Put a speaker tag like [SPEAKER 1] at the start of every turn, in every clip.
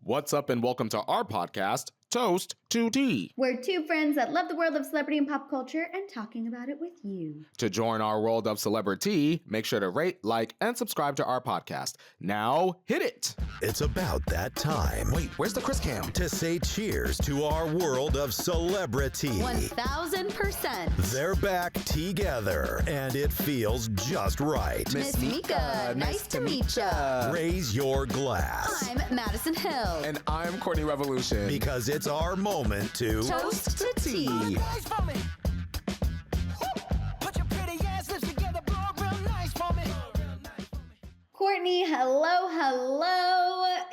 [SPEAKER 1] What's up and welcome to our podcast, Toast to Tea.
[SPEAKER 2] We're two friends that love the world of celebrity and pop culture and talking about it with you.
[SPEAKER 1] To join our world of celebrity, make sure to rate, like, and subscribe to our podcast. Now, hit it.
[SPEAKER 3] It's about that time.
[SPEAKER 1] Wait, where's the Chris Cam?
[SPEAKER 3] To say cheers to our world of celebrity.
[SPEAKER 4] 1000%.
[SPEAKER 3] They're back together, and it feels just right.
[SPEAKER 4] Miss Mika, nice to meet ya.
[SPEAKER 3] Raise your glass.
[SPEAKER 4] I'm Maddison Hill.
[SPEAKER 1] And I'm Courtney Revolution.
[SPEAKER 3] Because it's our moment to
[SPEAKER 4] Toast to tea.
[SPEAKER 2] Courtney, hello.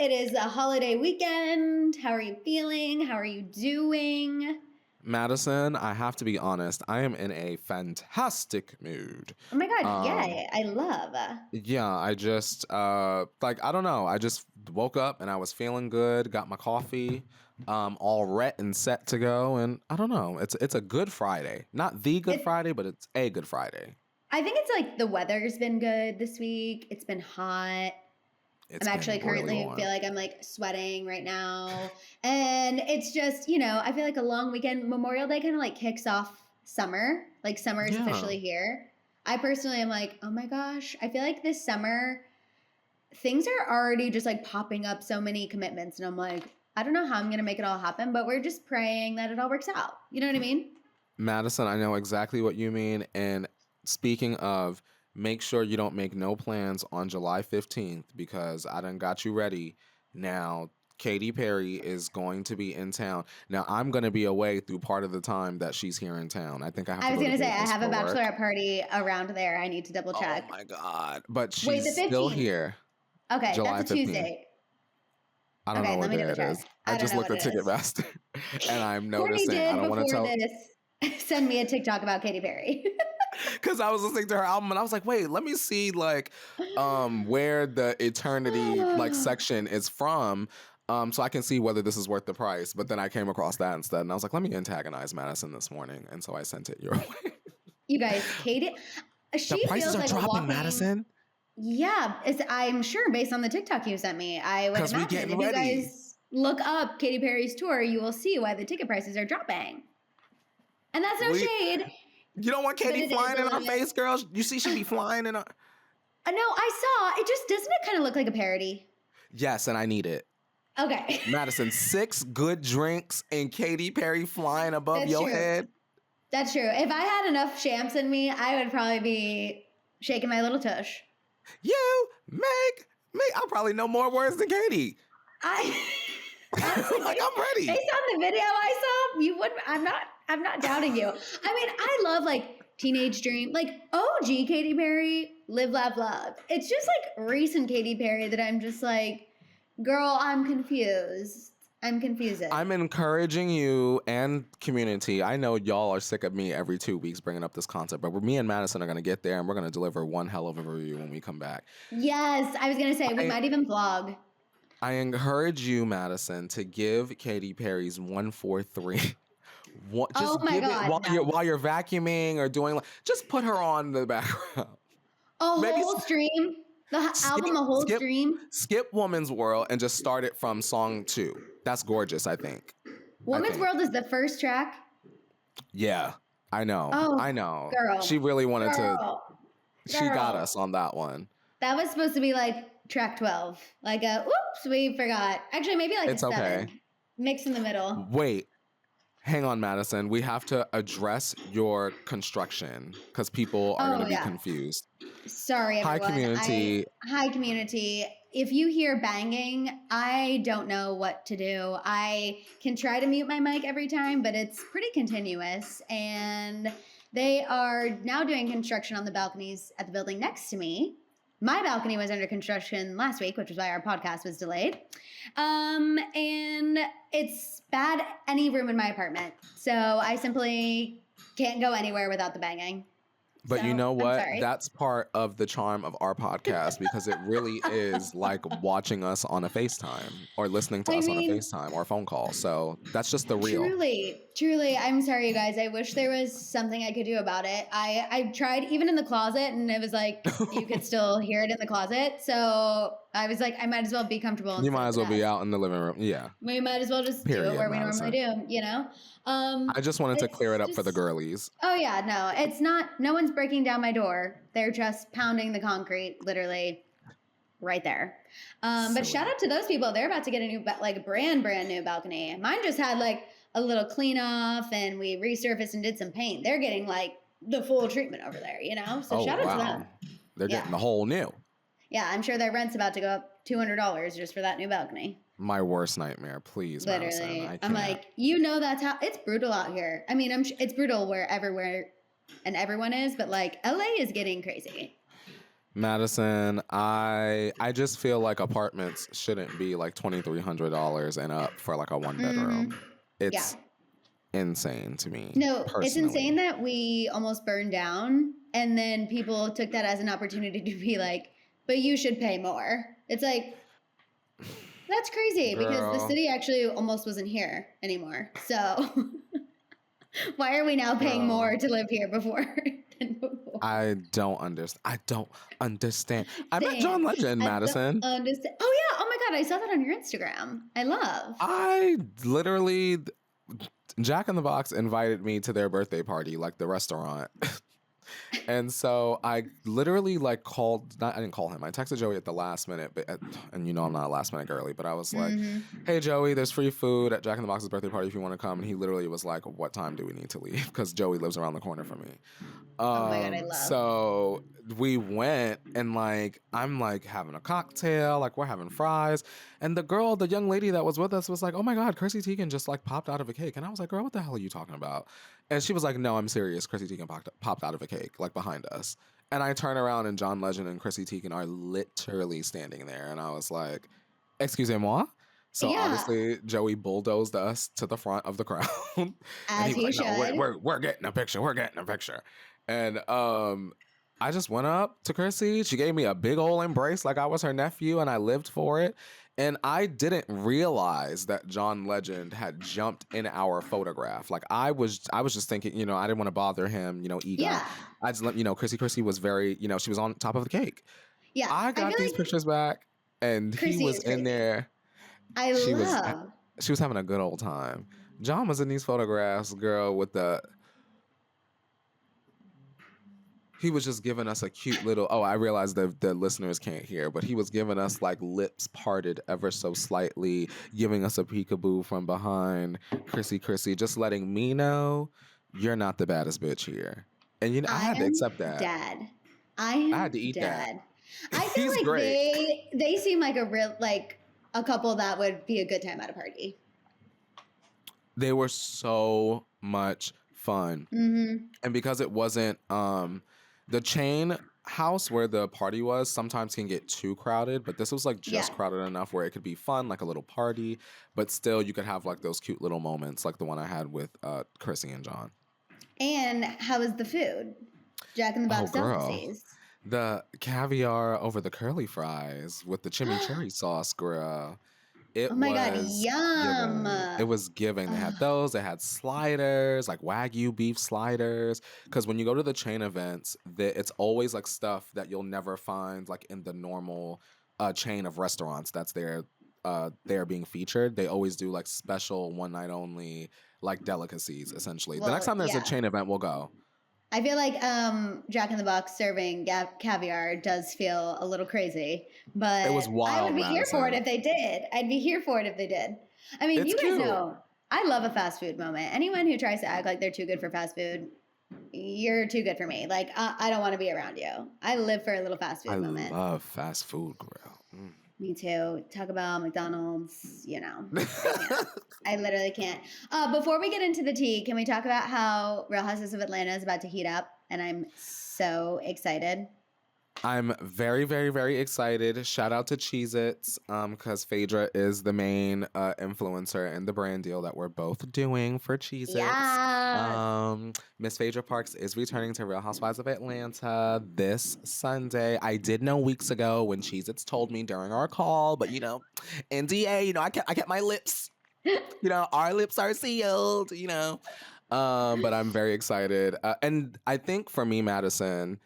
[SPEAKER 2] It is a holiday weekend. How are you feeling? How are you doing?
[SPEAKER 1] Madison, I have to be honest, I am in a fantastic mood.
[SPEAKER 2] Oh my God, yay. I love.
[SPEAKER 1] Yeah, I just, I don't know. I just woke up and I was feeling good, got my coffee, all ret and set to go. And I don't know, it's a good Friday. Not the good Friday, but it's a good Friday.
[SPEAKER 2] I think it's like the weather's been good this week. It's been hot. I'm actually currently feel like I'm like sweating right now. And it's just, I feel like a long weekend. Memorial Day kind of like kicks off summer. Like summer is officially here. I personally am like, oh my gosh, I feel like this summer things are already just like popping up, so many commitments. And I'm like, I don't know how I'm going to make it all happen, but we're just praying that it all works out. You know what I mean?
[SPEAKER 1] Maddison, I know exactly what you mean. And speaking of, make sure you don't make no plans on July 15th because I done got you ready. Now, Katy Perry is going to be in town. Now, I'm going to be away through part of the time that she's here in town. I think I have to
[SPEAKER 2] I was going to say, I
[SPEAKER 1] Vegas
[SPEAKER 2] have a
[SPEAKER 1] for work.
[SPEAKER 2] bachelorette party around there. I need to double check.
[SPEAKER 1] Oh, my God. But she's
[SPEAKER 2] Wait, the
[SPEAKER 1] still
[SPEAKER 2] 15th.
[SPEAKER 1] here.
[SPEAKER 2] Okay,
[SPEAKER 1] July
[SPEAKER 2] that's a
[SPEAKER 1] 15th.
[SPEAKER 2] Tuesday.
[SPEAKER 1] I don't know what day it is. I just looked at Ticketmaster and I'm noticing. I don't want to tell.
[SPEAKER 2] This, send me a TikTok about Katy Perry.
[SPEAKER 1] Because I was listening to her album and I was like, wait, let me see where the Eternity section is from so I can see whether this is worth the price. But then I came across that instead and I was like, let me antagonize Madison this morning. And so I sent it your way.
[SPEAKER 2] You guys, Katy,
[SPEAKER 1] the prices are dropping, Madison.
[SPEAKER 2] Yeah, I'm sure based on the TikTok you sent me. I would imagine if you guys look up Katy Perry's tour, you will see why the ticket prices are dropping. And that's no shade.
[SPEAKER 1] You don't want Katy flying in our face, girl? You see she be flying in our...
[SPEAKER 2] No, I saw. Doesn't it kind of look like a parody?
[SPEAKER 1] Yes, and I need it.
[SPEAKER 2] Okay.
[SPEAKER 1] Madison, 6 good drinks and Katy Perry flying above your head.
[SPEAKER 2] That's true. If I had enough champs in me, I would probably be shaking my little tush.
[SPEAKER 1] You make me. I probably know more words than Katy.
[SPEAKER 2] I'm
[SPEAKER 1] ready.
[SPEAKER 2] Based on the video I saw, you would. I'm not doubting you. I mean, I love like Teenage Dream, like OG Katy Perry, Live, Laugh, Love. It's just like recent Katy Perry that I'm just like, girl, I'm confused. I'm confused.
[SPEAKER 1] I'm encouraging you and community. I know y'all are sick of me every 2 weeks bringing up this concept, but me and Madison are going to get there and we're going to deliver one hell of a review when we come back.
[SPEAKER 2] Yes, I was going to say, we might even vlog.
[SPEAKER 1] I encourage you, Madison, to give Katy Perry's 143. Just
[SPEAKER 2] God,
[SPEAKER 1] while you're vacuuming or doing, just put her on the background.
[SPEAKER 2] Whole stream. The album, a whole stream.
[SPEAKER 1] Skip Woman's World and just start it from song 2. That's gorgeous, I think.
[SPEAKER 2] Woman's World is the first track?
[SPEAKER 1] Yeah, I know.
[SPEAKER 2] Oh,
[SPEAKER 1] I know.
[SPEAKER 2] Girl.
[SPEAKER 1] She really wanted to. She got us on that one.
[SPEAKER 2] That was supposed to be like track 12. Like oops, we forgot. Actually, maybe like
[SPEAKER 1] it's
[SPEAKER 2] a 7.
[SPEAKER 1] Okay.
[SPEAKER 2] Mix in the middle.
[SPEAKER 1] Wait. Hang on, Madison. We have to address your construction because people are going to be confused.
[SPEAKER 2] Sorry, everyone. Hi, community. If you hear banging, I don't know what to do. I can try to mute my mic every time, but it's pretty continuous. And they are now doing construction on the balconies at the building next to me. My balcony was under construction last week, which is why our podcast was delayed. And it's bad any room in my apartment. So I simply can't go anywhere without the banging.
[SPEAKER 1] But
[SPEAKER 2] so,
[SPEAKER 1] you know what? That's part of the charm of our podcast because it really is like watching us on a FaceTime or listening to us on a FaceTime or a phone call. So that's just the real.
[SPEAKER 2] Truly. I'm sorry, you guys. I wish there was something I could do about it. I tried even in the closet and it was like you could still hear it in the closet. So I was like, I might as well be comfortable. And
[SPEAKER 1] You
[SPEAKER 2] sit
[SPEAKER 1] might
[SPEAKER 2] at
[SPEAKER 1] as
[SPEAKER 2] the
[SPEAKER 1] well be
[SPEAKER 2] desk.
[SPEAKER 1] out in the living room. Yeah.
[SPEAKER 2] We might as well just do
[SPEAKER 1] Period,
[SPEAKER 2] it where
[SPEAKER 1] Maddison.
[SPEAKER 2] we normally do, you know?
[SPEAKER 1] I just wanted to clear it up for the
[SPEAKER 2] just-
[SPEAKER 1] girlies.
[SPEAKER 2] Oh yeah, no, it's not. No one's breaking down my door. They're just pounding the concrete, literally, right there. But shout out to those people. They're about to get a new, like, brand new balcony. Mine just had like a little clean off, and we resurfaced and did some paint. They're getting like the full treatment over there, you know. So shout out to them.
[SPEAKER 1] They're getting the whole new.
[SPEAKER 2] Yeah, I'm sure their rent's about to go up $200 just for that new balcony.
[SPEAKER 1] My worst nightmare, please,
[SPEAKER 2] Literally.
[SPEAKER 1] Maddison.
[SPEAKER 2] I'm like, you know, that's how it's brutal out here. I mean, it's brutal everywhere and everyone is, but like LA is getting crazy.
[SPEAKER 1] Madison, I just feel like apartments shouldn't be like $2,300 and up for like a one bedroom. It's insane to me.
[SPEAKER 2] No,
[SPEAKER 1] personally.
[SPEAKER 2] It's insane that we almost burned down, and then people took that as an opportunity to be like, but you should pay more. It's like, that's crazy because the city actually almost wasn't here anymore. So why are we now paying more to live here before than before?
[SPEAKER 1] I don't understand. I met John Legend, Maddison.
[SPEAKER 2] Oh yeah. Oh my God. I saw that on your Instagram.
[SPEAKER 1] I literally, Jack in the Box invited me to their birthday party, like the restaurant. And so I literally I didn't call him. I texted Joey at the last minute, and you know I'm not a last minute girly, but I was like, hey Joey, there's free food at Jack in the Box's birthday party if you want to come. And he literally was like, what time do we need to leave? Because Joey lives around the corner from me.
[SPEAKER 2] Oh my God, I love.
[SPEAKER 1] So we went, and like I'm like having a cocktail, like we're having fries, and the young lady that was with us was like, oh my God, Chrissy Teigen just like popped out of a cake. And I was like, girl, what the hell are you talking about? And she was like, no, I'm serious. Chrissy Teigen popped out of a cake, like behind us. And I turn around and John Legend and Chrissy Teigen are literally standing there. And I was like, excusez-moi? So obviously Joey bulldozed us to the front of the crowd.
[SPEAKER 2] As he should.
[SPEAKER 1] No, we're getting a picture. We're getting a picture. And I just went up to Chrissy. She gave me a big old embrace like I was her nephew, and I lived for it. And I didn't realize that John Legend had jumped in our photograph. Like I was just thinking, you know, I didn't want to bother him, you know, ego.
[SPEAKER 2] Yeah.
[SPEAKER 1] I just let, you know, Chrissy was very, you know, she was on top of the cake.
[SPEAKER 2] Yeah.
[SPEAKER 1] I got these pictures back, and
[SPEAKER 2] Chrissy
[SPEAKER 1] he was in there. She was having a good old time. John was in these photographs, girl, he was just giving us a cute little, I realize that the listeners can't hear, but he was giving us like lips parted ever so slightly, giving us a peekaboo from behind. Chrissy, just letting me know you're not the baddest bitch here. And you know, I had to accept that.
[SPEAKER 2] I had to eat that. I feel
[SPEAKER 1] He's
[SPEAKER 2] like
[SPEAKER 1] great.
[SPEAKER 2] they seem like a couple that would be a good time at a party.
[SPEAKER 1] They were so much fun. And because it wasn't the chain house where the party was sometimes can get too crowded, but this was like just crowded enough where it could be fun, like a little party, but still you could have like those cute little moments like the one I had with Chrissy and John. And
[SPEAKER 2] how was the food? Jack in the Box delicacies.
[SPEAKER 1] The caviar over the curly fries with the chimichurri sauce, girl.
[SPEAKER 2] Oh my God, yum.
[SPEAKER 1] It was giving. They had those. They had sliders, like Wagyu beef sliders. Because when you go to the chain events, it's always like stuff that you'll never find like in the normal chain of restaurants that's there being featured. They always do like special one night only like delicacies, essentially. The next time there's a chain event, we'll go.
[SPEAKER 2] I feel like Jack in the Box serving caviar does feel a little crazy, but
[SPEAKER 1] it was wild,
[SPEAKER 2] I would be here for it if they did. I'd be here for it if they did. I mean, you guys know, I love a fast food moment. Anyone who tries to act like they're too good for fast food, you're too good for me. Like, I don't want to be around you. I live for a little fast food moment.
[SPEAKER 1] I love fast food, girl.
[SPEAKER 2] Me too. Taco Bell, McDonald's, you know. I literally can't. Before we get into the tea, can we talk about how Real Housewives of Atlanta is about to heat up? And I'm so excited.
[SPEAKER 1] I'm very, very, very excited. Shout out to Cheez-Its, because Phaedra is the main influencer in the brand deal that we're both doing for Cheez-Its.
[SPEAKER 2] Yeah.
[SPEAKER 1] Miss Phaedra Parks is returning to Real Housewives of Atlanta this Sunday. I did know weeks ago when Cheez-Its told me during our call, but you know, NDA, you know, I kept my lips. You know, our lips are sealed, you know. But I'm very excited. And I think for me, Maddison,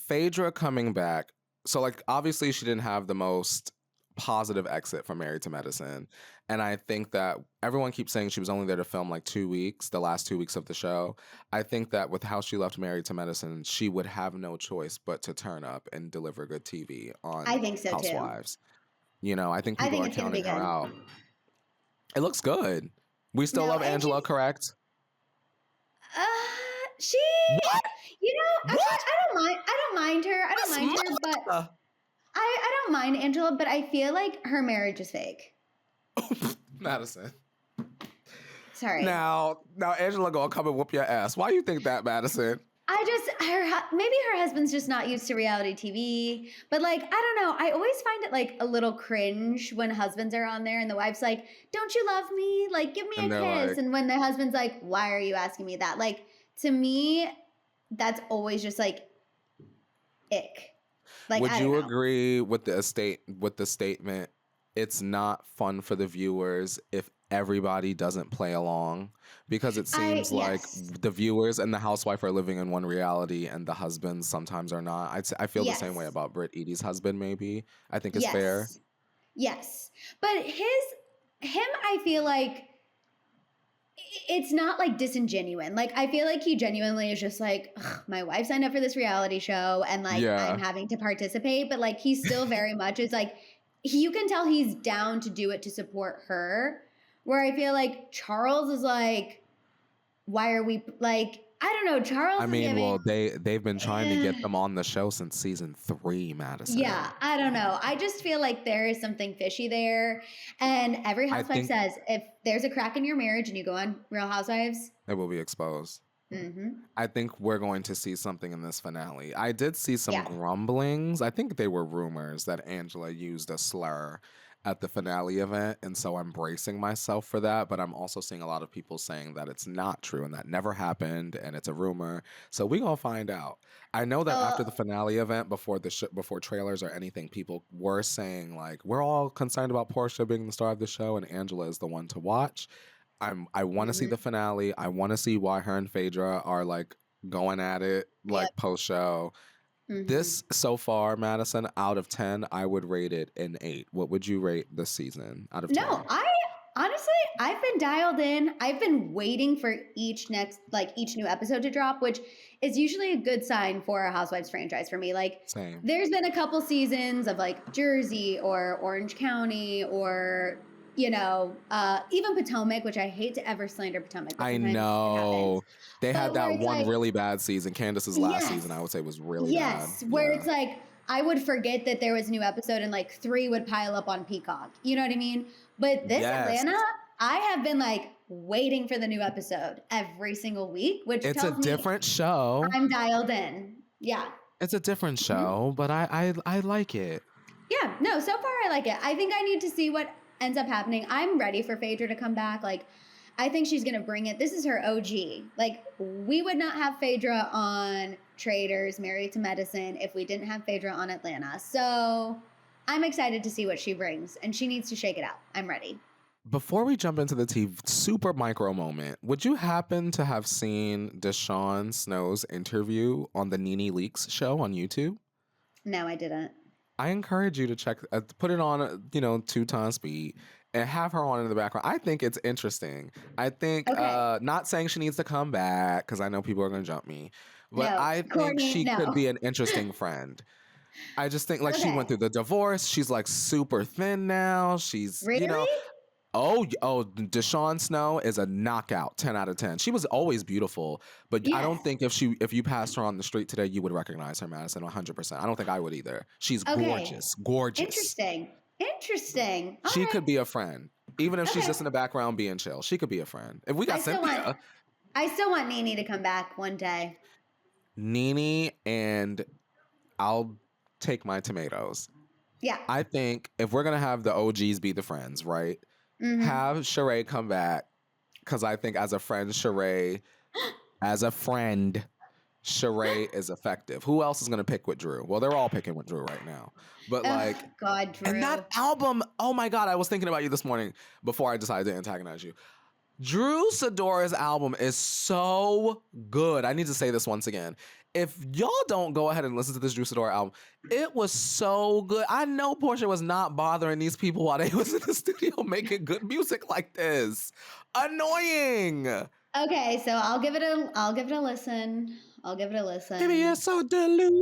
[SPEAKER 1] Phaedra coming back so like obviously she didn't have the most positive exit from Married to Medicine. And I think that everyone keeps saying she was only there to film like 2 weeks, the last 2 weeks of the show. I think that with how she left Married to Medicine, she would have no choice but to turn up and deliver good TV
[SPEAKER 2] I
[SPEAKER 1] on
[SPEAKER 2] think so too.
[SPEAKER 1] Housewives. You know, I think
[SPEAKER 2] I
[SPEAKER 1] people
[SPEAKER 2] think
[SPEAKER 1] are
[SPEAKER 2] it's gonna be
[SPEAKER 1] counting her
[SPEAKER 2] good.
[SPEAKER 1] out. It looks good. We still
[SPEAKER 2] No,
[SPEAKER 1] love
[SPEAKER 2] and
[SPEAKER 1] Angela,
[SPEAKER 2] she's
[SPEAKER 1] correct?
[SPEAKER 2] she,
[SPEAKER 1] What?
[SPEAKER 2] actually,
[SPEAKER 1] What?
[SPEAKER 2] I don't mind her. I don't
[SPEAKER 1] Miss
[SPEAKER 2] mind her, but
[SPEAKER 1] Monica!
[SPEAKER 2] I don't mind Angela, but I feel like her marriage is fake.
[SPEAKER 1] Madison.
[SPEAKER 2] Sorry.
[SPEAKER 1] Now Angela gonna come and whoop your ass. Why you think that, Madison?
[SPEAKER 2] Maybe her husband's just not used to reality TV, but like, I don't know. I always find it like a little cringe when husbands are on there and the wife's like, "Don't you love me? Like, give me
[SPEAKER 1] And
[SPEAKER 2] a
[SPEAKER 1] they're
[SPEAKER 2] kiss."
[SPEAKER 1] like,
[SPEAKER 2] And when the husband's like, "Why are you asking me that?" Like, to me, that's always just like ick. Like,
[SPEAKER 1] would
[SPEAKER 2] I don't
[SPEAKER 1] you
[SPEAKER 2] know.
[SPEAKER 1] agree with the statement? It's not fun for the viewers if everybody doesn't play along, because it seems like
[SPEAKER 2] Yes.
[SPEAKER 1] the viewers and the housewife are living in one reality and the husbands sometimes are not. I feel the same way
[SPEAKER 2] Yes.
[SPEAKER 1] about Britt Edie's husband. Maybe I think it's fair.
[SPEAKER 2] Yes. Yes. But him, I feel like it's not like disingenuine. Like, I feel like he genuinely is just like, "Ugh, my wife signed up for this reality show and like I'm
[SPEAKER 1] Yeah.
[SPEAKER 2] having to participate." But like, he still very much is like, you can tell he's down to do it to support her. Where I feel like Charles is like, why are we like, I don't know. Charles
[SPEAKER 1] I
[SPEAKER 2] is
[SPEAKER 1] mean, well,
[SPEAKER 2] giving,
[SPEAKER 1] they've been trying to get them on the show since season 3, Madison.
[SPEAKER 2] yeah, I don't know. I just feel like there is something fishy there. And every
[SPEAKER 1] I
[SPEAKER 2] housewife
[SPEAKER 1] think
[SPEAKER 2] says if there's a crack in your marriage and you go on Real Housewives,
[SPEAKER 1] it will be exposed.
[SPEAKER 2] mm-hmm.
[SPEAKER 1] I think we're going to see something in this finale. I did see some
[SPEAKER 2] Yeah.
[SPEAKER 1] grumblings. I think they were rumors that Angela used a slur at the finale event, and so I'm bracing myself for that. But I'm also seeing a lot of people saying that it's not true and that never happened and it's a rumor. So we gonna find out. I know that after the finale event, before before trailers or anything, people were saying like, we're all concerned about Portia being the star of the show, and Angela is the one to watch. I want to see the finale. I want to see why her and Phaedra are like going at it like
[SPEAKER 2] Yep.
[SPEAKER 1] post show. This so far, Madison, out of 10, I would rate it an 8. What would you rate this season out of 10?
[SPEAKER 2] No, honestly, I've been dialed in. I've been waiting for each new episode to drop, which is usually a good sign for a Housewives franchise for me. Like,
[SPEAKER 1] Same.
[SPEAKER 2] there's been a couple seasons of like Jersey or Orange County or even Potomac, which I hate to ever slander Potomac. But
[SPEAKER 1] I
[SPEAKER 2] sometimes it
[SPEAKER 1] know.
[SPEAKER 2] happens.
[SPEAKER 1] They
[SPEAKER 2] But
[SPEAKER 1] had
[SPEAKER 2] where
[SPEAKER 1] that
[SPEAKER 2] it's
[SPEAKER 1] one
[SPEAKER 2] like,
[SPEAKER 1] really bad season. Candace's last
[SPEAKER 2] yes,
[SPEAKER 1] season, I would say, was really
[SPEAKER 2] yes,
[SPEAKER 1] bad.
[SPEAKER 2] where
[SPEAKER 1] Yeah.
[SPEAKER 2] it's like I would forget that there was a new episode and like 3 would pile up on Peacock. You know what I mean? But this
[SPEAKER 1] Yes.
[SPEAKER 2] Atlanta, I have been like waiting for the new episode every single week, which
[SPEAKER 1] It's a
[SPEAKER 2] tells me
[SPEAKER 1] different show.
[SPEAKER 2] I'm dialed in. Yeah.
[SPEAKER 1] It's a different show, but I like it.
[SPEAKER 2] Yeah, no, so far I like it. I think I need to see what ends up happening. I'm ready for Phaedra to come back. Like, I think she's going to bring it. This is her OG. Like, we would not have Phaedra on Traders, Married to Medicine, if we didn't have Phaedra on Atlanta. So I'm excited to see what she brings, and she needs to shake it out. I'm ready.
[SPEAKER 1] Before we jump into the super micro moment, would you happen to have seen Deshaun Snow's interview on the Nene Leakes show on YouTube?
[SPEAKER 2] No, I didn't.
[SPEAKER 1] I encourage you to check, put it on, 2 times speed and have her on in the background. I think it's interesting. I think,
[SPEAKER 2] Okay.
[SPEAKER 1] not saying she needs to come back because I know people are going to jump me, but
[SPEAKER 2] No,
[SPEAKER 1] I think
[SPEAKER 2] Courtney,
[SPEAKER 1] she
[SPEAKER 2] no.
[SPEAKER 1] could be an interesting friend. I just think like she
[SPEAKER 2] Okay.
[SPEAKER 1] went through the divorce. She's like super thin now. She's,
[SPEAKER 2] Really?
[SPEAKER 1] Oh, Deshaun Snow is a knockout, 10 out of 10. She was always beautiful, but I don't
[SPEAKER 2] Yes.
[SPEAKER 1] think if you passed her on the street today, you would recognize her, Madison, 100%. I don't think I would either. She's
[SPEAKER 2] Okay.
[SPEAKER 1] gorgeous.
[SPEAKER 2] Interesting. All
[SPEAKER 1] She
[SPEAKER 2] right.
[SPEAKER 1] could be a friend, even if she's
[SPEAKER 2] Okay.
[SPEAKER 1] just in the background being chill. She could be a friend. If we got Cynthia,
[SPEAKER 2] I still want Nene to come back one day.
[SPEAKER 1] Nene, and I'll take my tomatoes.
[SPEAKER 2] Yeah.
[SPEAKER 1] I think if we're gonna have the OGs be the friends, right?
[SPEAKER 2] Mhm.
[SPEAKER 1] Have Sheree come back, because I think as a friend, Sheree is effective. Who else is gonna pick with Drew? Well, they're all picking with Drew right now. But like,
[SPEAKER 2] God, Drew.
[SPEAKER 1] and that album, oh my God, I was thinking about you this morning before I decided to antagonize you. Drew Sidora's album is so good. I need to say this once again. if y'all don't go ahead and listen to this Juice Adore album, it was so good. I know Portia was not bothering these people while they was in the studio making good music like this. Annoying.
[SPEAKER 2] Okay, so I'll give it a listen.
[SPEAKER 1] Maybe you're so delusional.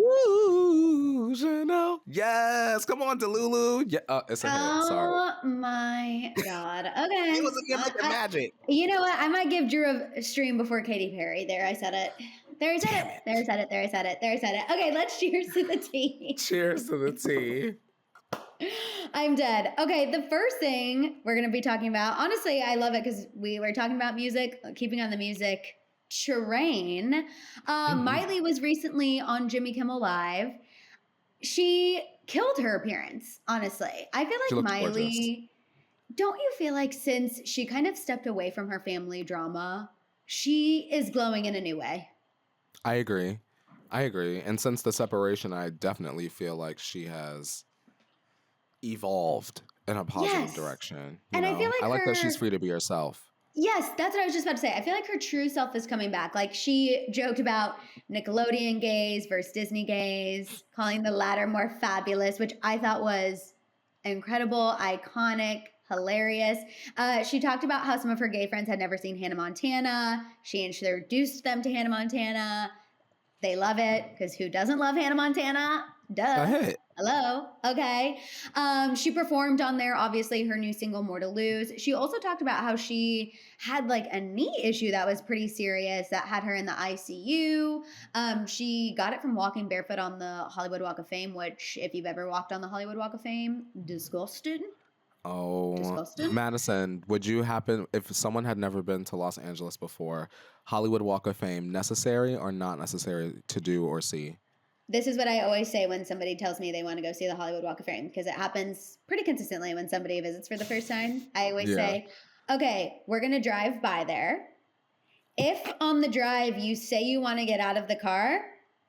[SPEAKER 1] Yes, come on, Delulu. Yeah, it's a hit. Sorry.
[SPEAKER 2] Oh my God. Okay.
[SPEAKER 1] It was a gimmick of magic.
[SPEAKER 2] You know what? I might give Drew a stream before Katy Perry. There, I said it. There, I said it. There, I said it. There, I said it. There, I said it. Okay, let's cheers to the tea.
[SPEAKER 1] Cheers to the tea.
[SPEAKER 2] I'm dead. Okay, the first thing we're going to be talking about, honestly, I love it because we were talking about music, keeping on the music train. Miley was recently on Jimmy Kimmel Live. She killed her appearance, honestly. I feel like Miley, gorgeous. Don't you feel like since she kind of stepped away from her family drama, she is glowing in a new way?
[SPEAKER 1] I agree. And since the separation, I definitely feel like she has evolved in a positive direction.
[SPEAKER 2] And I feel like
[SPEAKER 1] I like that she's free to be herself.
[SPEAKER 2] Yes, that's what I was just about to say. I feel like her true self is coming back. Like she joked about Nickelodeon gays versus Disney gays, calling the latter more fabulous, which I thought was incredible, iconic, hilarious. She talked about how some of her gay friends had never seen Hannah Montana. She introduced them to Hannah Montana. They love it because who doesn't love Hannah Montana? Duh. Hello. Okay. She performed on there, obviously, her new single, More to Lose. She also talked about how she had like a knee issue that was pretty serious that had her in the ICU. She got it from walking barefoot on the Hollywood Walk of Fame, which if you've ever walked on the Hollywood Walk of Fame, disgusted.
[SPEAKER 1] Oh, Maddison, would you happen, if someone had never been to Los Angeles before, Hollywood Walk of Fame, necessary or not necessary to do or see?
[SPEAKER 2] This is what I always say when somebody tells me they want to go see the Hollywood Walk of Fame, because it happens pretty consistently when somebody visits for the first time. I always say, okay, we're going to drive by there. If on the drive you say you want to get out of the car,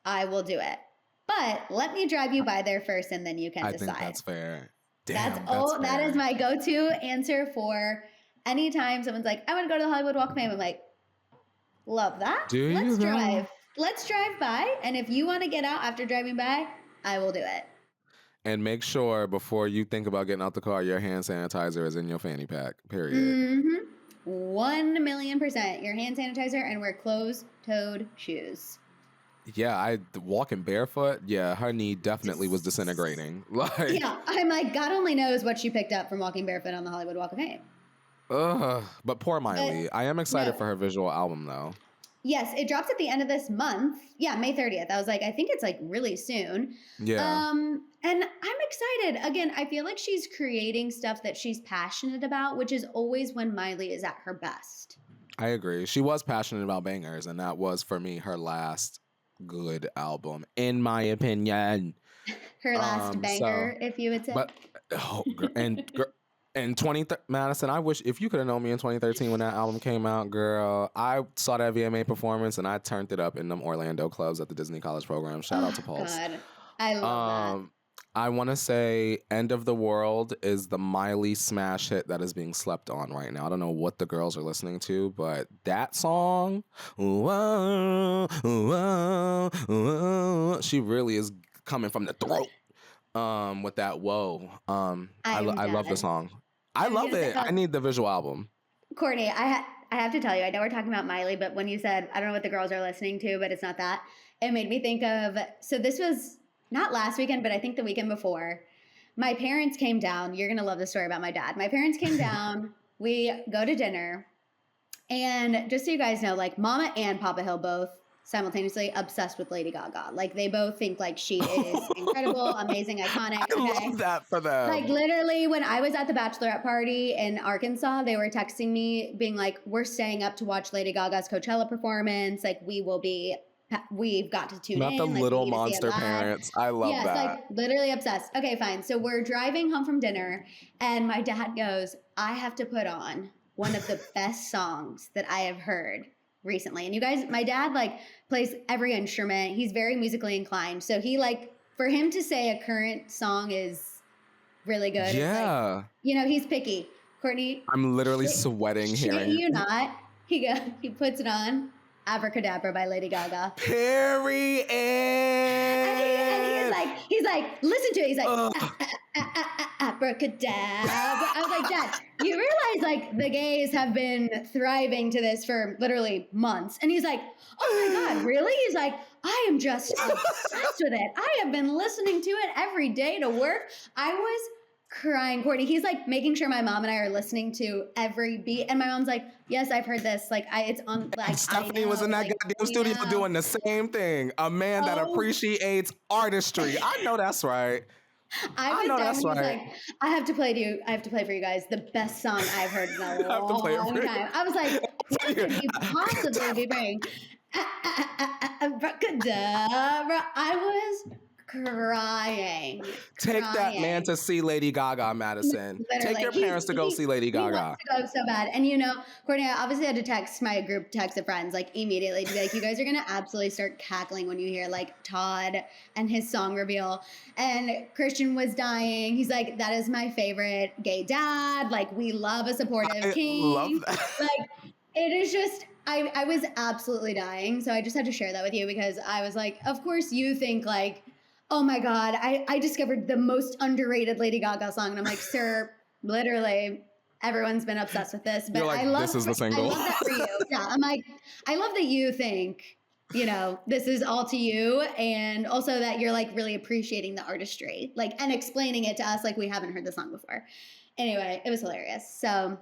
[SPEAKER 2] I will do it. But let me drive you by there first and then you can decide. I think
[SPEAKER 1] that's fair.
[SPEAKER 2] That is my go-to answer for anytime someone's like, I want to go to the Hollywood Walk of Fame. I'm like, love that. Let's drive. Let's drive by, and if you want to get out after driving by, I will do it.
[SPEAKER 1] And make sure before you think about getting out the car, your hand sanitizer is in your fanny pack, period.
[SPEAKER 2] 1,000,000%. Your hand sanitizer and wear closed-toed shoes.
[SPEAKER 1] Yeah, walking barefoot, her knee definitely was disintegrating.
[SPEAKER 2] Yeah, I'm like, God only knows what she picked up from walking barefoot on the Hollywood Walk of Fame.
[SPEAKER 1] But poor Miley. I am excited for her visual album, though.
[SPEAKER 2] Yes, it drops at the end of this month. Yeah, May 30th. I was like, I think it's like really soon.
[SPEAKER 1] Yeah.
[SPEAKER 2] And I'm excited. Again, I feel like she's creating stuff that she's passionate about, which is always when Miley is at her best.
[SPEAKER 1] I agree. She was passionate about bangers, and that was, for me, her last good album, in my opinion.
[SPEAKER 2] Her last banger, if you would say.
[SPEAKER 1] But, and Maddison, I wish if you could have known me in 2013 when that album came out, girl. I saw that VMA performance and I turned it up in them Orlando clubs at the Disney College program. Shout out to Pulse.
[SPEAKER 2] God. I love that.
[SPEAKER 1] I want to say End of the World is the Miley smash hit that is being slept on right now. I don't know what the girls are listening to, but that song, she really is coming from the throat. With that whoa. I love the song. I love it. I need the visual album.
[SPEAKER 2] Courtney, I have to tell you, I know we're talking about Miley, but when you said, I don't know what the girls are listening to, but it's not that, it made me think of, so this was not last weekend, but I think the weekend before. My parents came down. You're going to love the story about my dad. My parents came down. We go to dinner. And just so you guys know, like Mama and Papa Hill both simultaneously obsessed with Lady Gaga. Like they both think like she is incredible, amazing, iconic.
[SPEAKER 1] I love that for them.
[SPEAKER 2] Like literally when I was at the bachelorette party in Arkansas, they were texting me being like, we're staying up to watch Lady Gaga's Coachella performance. Like we've got to tune
[SPEAKER 1] Not
[SPEAKER 2] in.
[SPEAKER 1] The
[SPEAKER 2] like,
[SPEAKER 1] little monster parents. I love that.
[SPEAKER 2] Like literally obsessed. Okay, fine. So we're driving home from dinner and my dad goes, I have to put on one of the best songs that I have heard recently. And you guys, my dad like plays every instrument. He's very musically inclined. So he like, for him to say a current song is really good.
[SPEAKER 1] Yeah.
[SPEAKER 2] Like, you know, he's picky. Courtney.
[SPEAKER 1] I'm literally sweating hearing
[SPEAKER 2] you not. He puts it on. Abracadabra by Lady Gaga.
[SPEAKER 1] Period.
[SPEAKER 2] And he's like, listen to it. He's like, abracadabra. I was like, Dad, you realize like the gays have been thriving to this for literally months. And he's like, oh my God, really? He's like, I am just obsessed with it. I have been listening to it every day to work. I was crying, Courtney. He's like making sure my mom and I are listening to every beat. And my mom's like, yes, I've heard this. Like, it's on. Like,
[SPEAKER 1] Stephanie was in that goddamn studio doing the same thing. A man that appreciates artistry. I know that's right.
[SPEAKER 2] I know that's right. Like, I have to play for you guys the best song I've heard in a long time. I was like, what could you possibly be playing? Abracadabra. I was crying.
[SPEAKER 1] Take that man to see Lady Gaga, Maddison.
[SPEAKER 2] Literally.
[SPEAKER 1] Take your parents to go see Lady Gaga.
[SPEAKER 2] He wants to go so bad. And you know, Courtney, I obviously had to text my group text of friends like immediately to be like, you guys are gonna absolutely start cackling when you hear like Todd and his song reveal. And Christian was dying. He's like, that is my favorite gay dad. Like, we love a supportive king.
[SPEAKER 1] Love that.
[SPEAKER 2] Like, it is just I was absolutely dying. So I just had to share that with you because I was like, of course you think like, oh my God, I discovered the most underrated Lady Gaga song. And I'm like, sir, literally, everyone's been obsessed with this. But
[SPEAKER 1] You're like,
[SPEAKER 2] I love
[SPEAKER 1] this is the single.
[SPEAKER 2] I love that for you. Yeah, I'm like, I love that you think, you know, this is all to you. And also that you're like really appreciating the artistry, like, and explaining it to us like we haven't heard the song before. Anyway, it was hilarious. So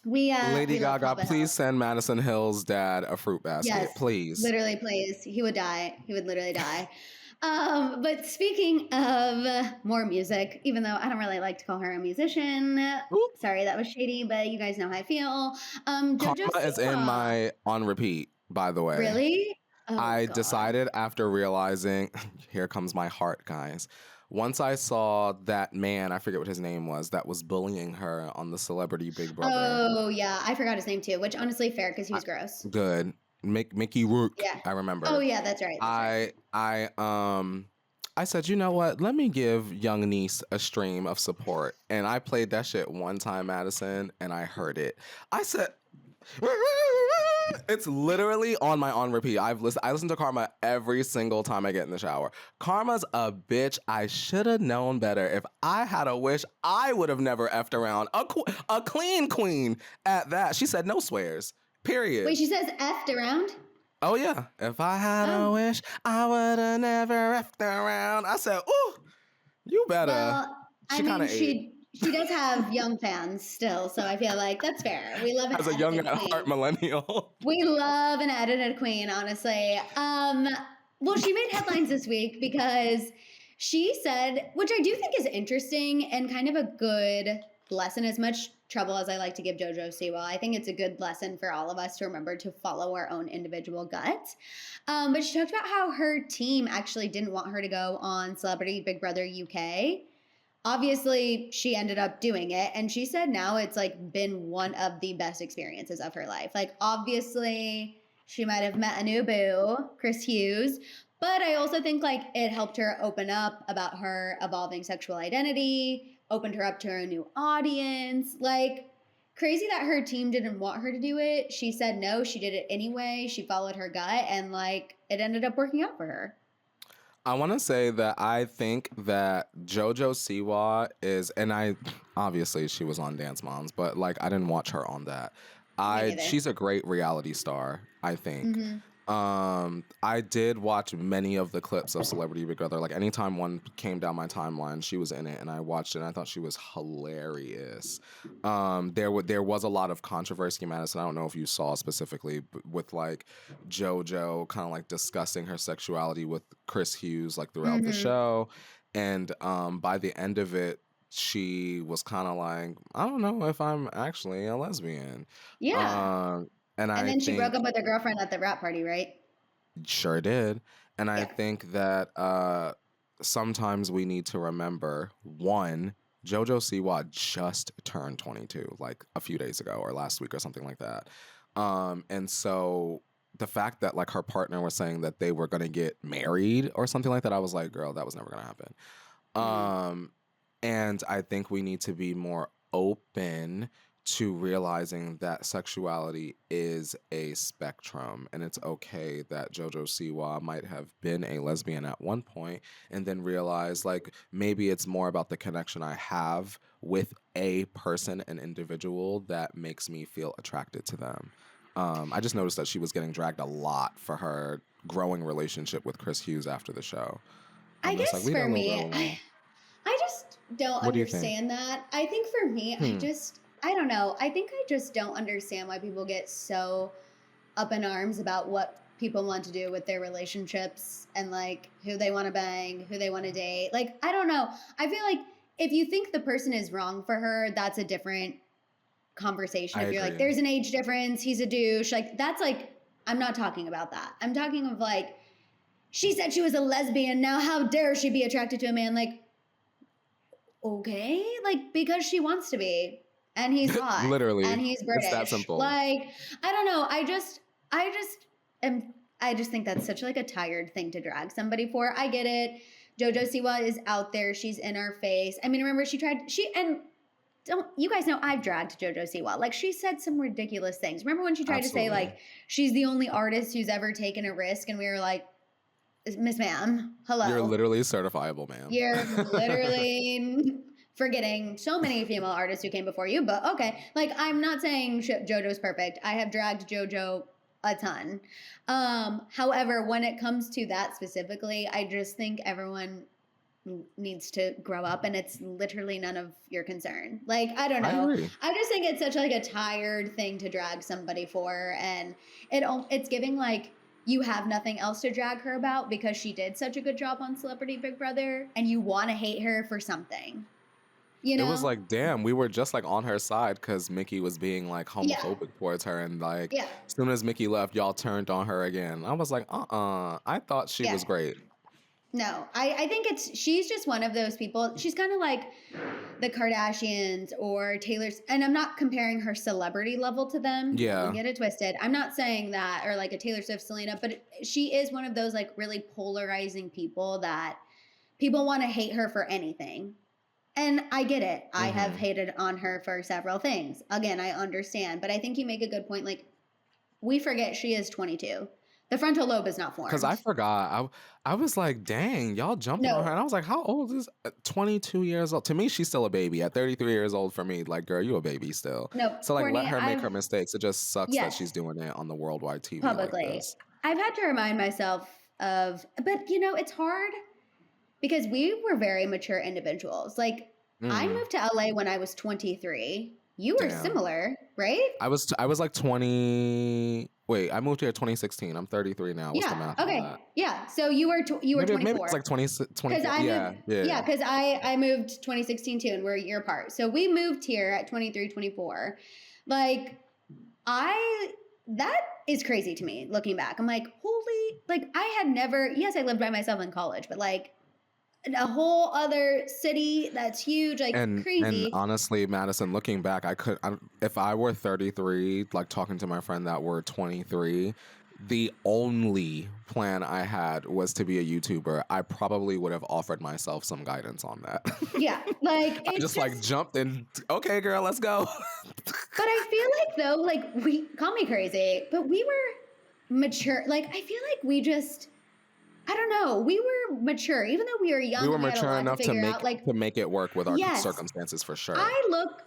[SPEAKER 1] Lady Gaga, please send Maddison Hill's dad a fruit basket,
[SPEAKER 2] yes,
[SPEAKER 1] please.
[SPEAKER 2] Literally, please. He would die. He would literally die. But speaking of more music, even though I don't really like to call her a musician, sorry, that was shady, but you guys know how I feel. Jojo
[SPEAKER 1] Karma is in my on repeat, by the way.
[SPEAKER 2] Really? Oh,
[SPEAKER 1] I
[SPEAKER 2] God.
[SPEAKER 1] decided after realizing, here comes my heart, guys. Once I saw that man, I forget what his name was, that was bullying her on the Celebrity Big Brother.
[SPEAKER 2] Oh, yeah. I forgot his name too, which honestly fair because he was gross.
[SPEAKER 1] Good. Mickey Rourke.
[SPEAKER 2] Yeah.
[SPEAKER 1] I remember.
[SPEAKER 2] Oh, yeah, that's right.
[SPEAKER 1] I said, you know what? Let me give young niece a stream of support. And I played that shit one time, Maddison, and I heard it. I said, it's literally on my on repeat. I listen to Karma every single time I get in the shower. Karma's a bitch. I should have known better. If I had a wish, I would have never effed around. A clean queen at that. She said no swears. Period.
[SPEAKER 2] Wait, she says effed around?
[SPEAKER 1] Oh, yeah. If I had a wish, I would have never effed around. I said, ooh, you better.
[SPEAKER 2] Well, she does have young fans still, so I feel like that's fair. We love an
[SPEAKER 1] as a young
[SPEAKER 2] edited
[SPEAKER 1] at
[SPEAKER 2] queen.
[SPEAKER 1] heart millennial.
[SPEAKER 2] We love an edited queen, honestly. Well, she made headlines this week because she said, which I do think is interesting and kind of a good lesson, as much trouble as I like to give Jojo Siwa. I think it's a good lesson for all of us to remember to follow our own individual gut. But she talked about how her team actually didn't want her to go on Celebrity Big Brother UK. Obviously, she ended up doing it, and she said now it's like been one of the best experiences of her life. Like, obviously, she might have met a new boo, Chris Hughes, but I also think like it helped her open up about her evolving sexual identity, opened her up to her new audience. Like, crazy that her team didn't want her to do it. She said no, she did it anyway. She followed her gut, and like it ended up working out for her.
[SPEAKER 1] I want to say that I think that Jojo Siwa is, and obviously she was on Dance Moms, but like I didn't watch her on that. She's a great reality star, I think.
[SPEAKER 2] Mm-hmm.
[SPEAKER 1] I did watch many of the clips of Celebrity Big Brother. Like anytime one came down my timeline, she was in it, and I watched it, and I thought she was hilarious. There was a lot of controversy, Maddison. I don't know if you saw specifically, with like JoJo kind of like discussing her sexuality with Chris Hughes like throughout the show, and by the end of it, she was kind of like, I don't know if I'm actually a lesbian.
[SPEAKER 2] Yeah.
[SPEAKER 1] And
[SPEAKER 2] then she broke up with her girlfriend at the rap party, right?
[SPEAKER 1] Sure did. And I think that sometimes we need to remember, one, Jojo Siwa just turned 22, like a few days ago or last week or something like that. And so the fact that like her partner was saying that they were going to get married or something like that, I was like, girl, that was never going to happen. And I think we need to be more open to realizing that sexuality is a spectrum, and it's okay that Jojo Siwa might have been a lesbian at one point and then realize like maybe it's more about the connection I have with a person, an individual, that makes me feel attracted to them. I just noticed that she was getting dragged a lot for her growing relationship with Chris Hughes after the show.
[SPEAKER 2] I
[SPEAKER 1] It's like,
[SPEAKER 2] guess
[SPEAKER 1] leave that
[SPEAKER 2] for
[SPEAKER 1] little
[SPEAKER 2] me,
[SPEAKER 1] girl alone.
[SPEAKER 2] I just don't
[SPEAKER 1] What do you think?
[SPEAKER 2] understand that. I think for me, I don't know. I think I just don't understand why people get so up in arms about what people want to do with their relationships and like who they want to bang, who they want to date. Like, I don't know. I feel like if you think the person is wrong for her, that's a different conversation.
[SPEAKER 1] I
[SPEAKER 2] If you're like,
[SPEAKER 1] agree.
[SPEAKER 2] there's an age difference, he's a douche, like that's like, I'm not talking about that. I'm talking of like, she said she was a lesbian, now how dare she be attracted to a man? Like, okay, like because she wants to be, and he's hot,
[SPEAKER 1] Literally,
[SPEAKER 2] and he's British.
[SPEAKER 1] it's that simple.
[SPEAKER 2] Like, I don't know. I just think that's such like a tired thing to drag somebody for. I get it. Jojo Siwa is out there. She's in our face. I mean, remember don't you guys know I've dragged Jojo Siwa. Like she said some ridiculous things. Remember when she tried to say like she's the only artist who's ever taken a risk, and we were like, Miss Ma'am, hello.
[SPEAKER 1] You're literally certifiable, ma'am.
[SPEAKER 2] You're literally forgetting so many female artists who came before you, but okay. Like, I'm not saying JoJo's perfect. I have dragged JoJo a ton. However, when it comes to that specifically, I just think everyone needs to grow up, and it's literally none of your concern. Like, I don't know. I just think it's such like a tired thing to drag somebody for, and it's giving like you have nothing else to drag her about because she did such a good job on Celebrity Big Brother, and you want to hate her for something. You know?
[SPEAKER 1] It was like, damn, we were just like on her side because Mickey was being like homophobic towards her, and like as soon as Mickey left, y'all turned on her again. I was like, I thought she was great.
[SPEAKER 2] No, I think she's just one of those people. She's kind of like the Kardashians or Taylor's, and I'm not comparing her celebrity level to them.
[SPEAKER 1] Yeah.
[SPEAKER 2] Don't get it twisted. I'm not saying that, or like a Taylor Swift, Selena, but she is one of those like really polarizing people that people want to hate her for anything. And I get it. I have hated on her for several things. Again, I understand, but I think you make a good point. Like, we forget she is 22. The frontal lobe is not formed.
[SPEAKER 1] Because I forgot. I was like, dang, y'all jumping on her. And I was like, how old is 22 years old? To me, she's still a baby. At 33 years old, for me, like, girl, you a baby still.
[SPEAKER 2] No,
[SPEAKER 1] so, like,
[SPEAKER 2] Courtney,
[SPEAKER 1] let her make her mistakes. It just sucks that she's doing it on the worldwide TV
[SPEAKER 2] publicly.
[SPEAKER 1] Like this.
[SPEAKER 2] I've had to remind myself of, but, you know, it's hard because we were very mature individuals. Like, I moved to LA when I was 23. You were similar, right?
[SPEAKER 1] I was like 20. Wait, I moved here in 2016. I'm 33 now. What's the math?
[SPEAKER 2] Okay. Yeah. So you were 24.
[SPEAKER 1] Maybe it's like 24. Yeah.
[SPEAKER 2] Because I moved 2016 too, and we're a year apart. So we moved here at 23, 24. Like, that is crazy to me looking back. I'm like, holy, like I had never, yes, I lived by myself in college, but like a whole other city that's huge, like crazy.
[SPEAKER 1] And honestly, Maddison, looking back, if I were 33, like talking to my friend that were 23, the only plan I had was to be a YouTuber. I probably would have offered myself some guidance on that.
[SPEAKER 2] Yeah, like
[SPEAKER 1] I just like jumped in. Okay, girl, let's go.
[SPEAKER 2] But I feel like though, like we call me crazy, but we were mature. Like I feel like we just. I don't know. We were mature, even though we were young.
[SPEAKER 1] We were mature enough to make it work with our
[SPEAKER 2] yes,
[SPEAKER 1] circumstances for sure.